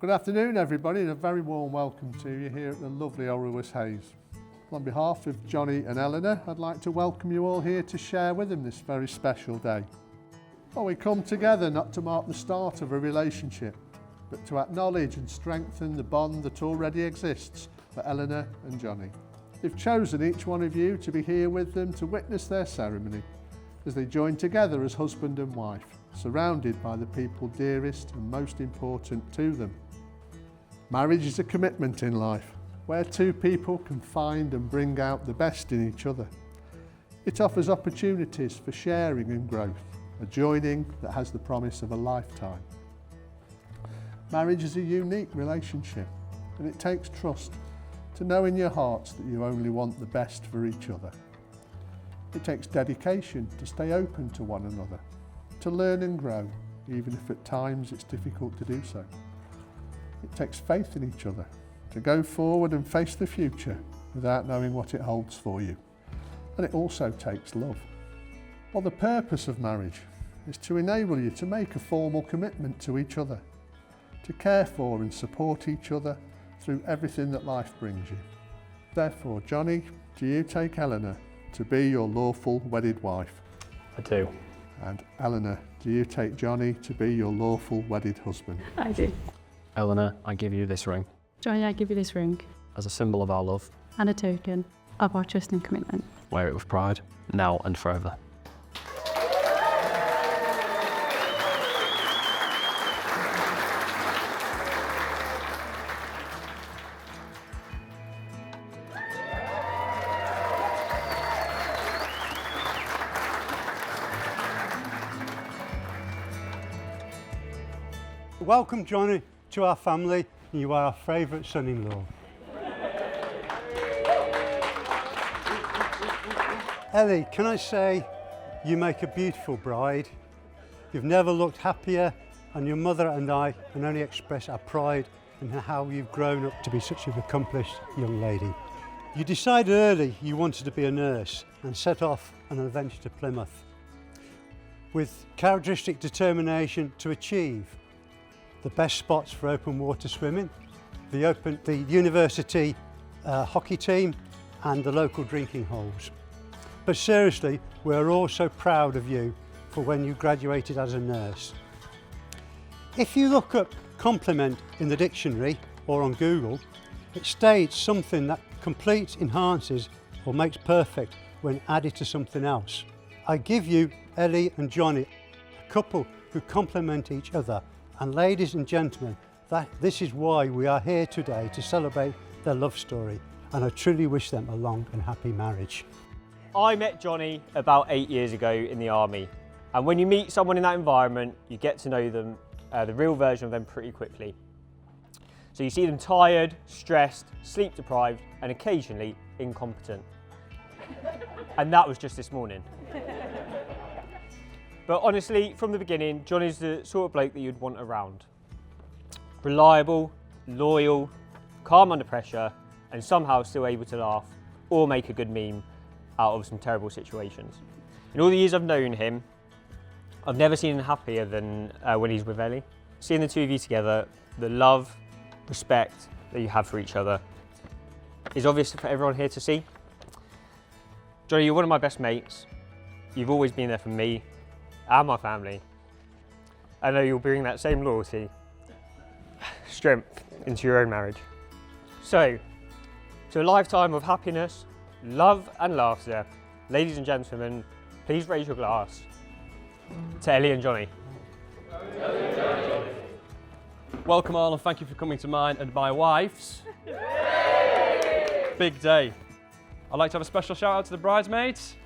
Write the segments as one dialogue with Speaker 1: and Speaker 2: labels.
Speaker 1: Good afternoon everybody, and a very warm welcome to you here at the lovely Alrewas Hayes. On behalf of Johnny and Eleanor, I'd like to welcome you all here to share with them this very special day. Well, we come together not to mark the start of a relationship, but to acknowledge and strengthen the bond that already exists for Eleanor and Johnny. They've chosen each one of you to be here with them to witness their ceremony as they join together as husband and wife, surrounded by the people dearest and most important to them. Marriage is a commitment in life, where two people can find and bring out the best in each other. It offers opportunities for sharing and growth, a joining that has the promise of a lifetime. Marriage is a unique relationship, and it takes trust to know in your hearts that you only want the best for each other. It takes dedication to stay open to one another, to learn and grow, even if at times it's difficult to do so. It takes faith in each other, to go forward and face the future without knowing what it holds for you. And it also takes love. Well, the purpose of marriage is to enable you to make a formal commitment to each other, to care for and support each other through everything that life brings you. Therefore, Johnny, do you take Eleanor to be your lawful wedded wife?
Speaker 2: I do.
Speaker 1: And Eleanor, do you take Johnny to be your lawful wedded husband?
Speaker 3: I do.
Speaker 2: Eleanor, I give you this ring
Speaker 3: Johnny, I give you this ring
Speaker 2: as a symbol of our love.
Speaker 3: and a token of our trust and commitment.
Speaker 2: Wear it with pride, now and forever.
Speaker 4: Welcome, Johnny, to our family. You are our favourite son-in-law. Ellie, can I say you make a beautiful bride? You've never looked happier, and your mother and I can only express our pride in how you've grown up to be such an accomplished young lady. You decided early you wanted to be a nurse and set off on an adventure to Plymouth with characteristic determination to achieve the best spots for open water swimming, the university hockey team and the local drinking holes. But seriously, we're all so proud of you for when you graduated as a nurse. If you look up compliment in the dictionary or on Google, it states something that completes, enhances or makes perfect when added to something else. I give you Ellie and Johnny, a couple who complement each other. And ladies and gentlemen, this is why we are here today, to celebrate their love story, and I truly wish them a long and happy marriage.
Speaker 5: I met Johnny about 8 years ago in the army, and when you meet someone in that environment, you get to know them, the real version of them pretty quickly. So you see them tired, stressed, sleep deprived, and occasionally incompetent. And that was just this morning. But honestly, from the beginning, Johnny's the sort of bloke that you'd want around. Reliable, loyal, calm under pressure, and somehow still able to laugh or make a good meme out of some terrible situations. In all the years I've known him, I've never seen him happier than when he's with Ellie. Seeing the two of you together, the love, respect that you have for each other is obvious for everyone here to see. Johnny, you're one of my best mates. You've always been there for me and my family. I know you'll bring that same loyalty, strength into your own marriage. So, to a lifetime of happiness, love and laughter, ladies and gentlemen, please raise your glass to Ellie and Johnny.
Speaker 6: Welcome all, and thank you for coming to mine and my wife's big day. I'd like to have a special shout out to the bridesmaids.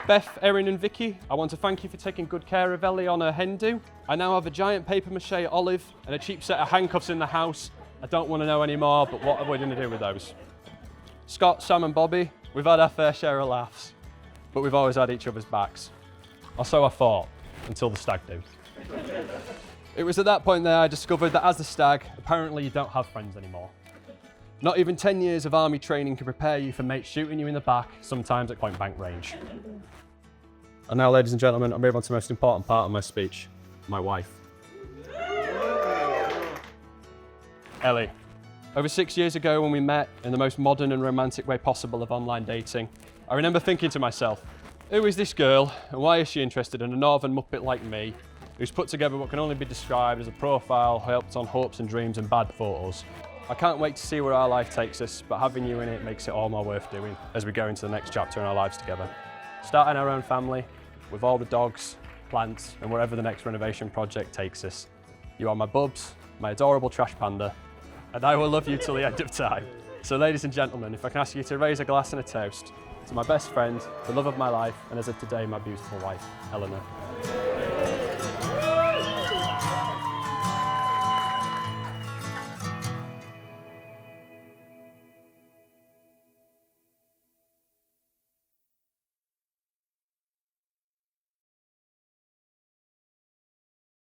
Speaker 6: Beth, Erin and Vicky, I want to thank you for taking good care of Ellie on her hen do. I now have a giant papier-mâché olive and a cheap set of handcuffs in the house. I don't want to know anymore, but what are we going to do with those? Scott, Sam and Bobby, we've had our fair share of laughs, but we've always had each other's backs. Or so I thought, until the stag do. It was at that point there I discovered that as a stag, apparently you don't have friends anymore. Not even 10 years of army training can prepare you for mates shooting you in the back, sometimes at point blank range. And now, ladies and gentlemen, I'll move on to the most important part of my speech, my wife. Ellie. Over 6 years ago when we met in the most modern and romantic way possible of online dating, I remember thinking to myself, who is this girl and why is she interested in a northern muppet like me who's put together what can only be described as a profile built on hopes and dreams and bad photos? I can't wait to see where our life takes us, but having you in it makes it all more worth doing as we go into the next chapter in our lives together. Starting our own family with all the dogs, plants and wherever the next renovation project takes us. You are my bubs, my adorable trash panda, and I will love you till the end of time. So ladies and gentlemen, if I can ask you to raise a glass and a toast to my best friend, the love of my life, and as of today, my beautiful wife, Eleanor.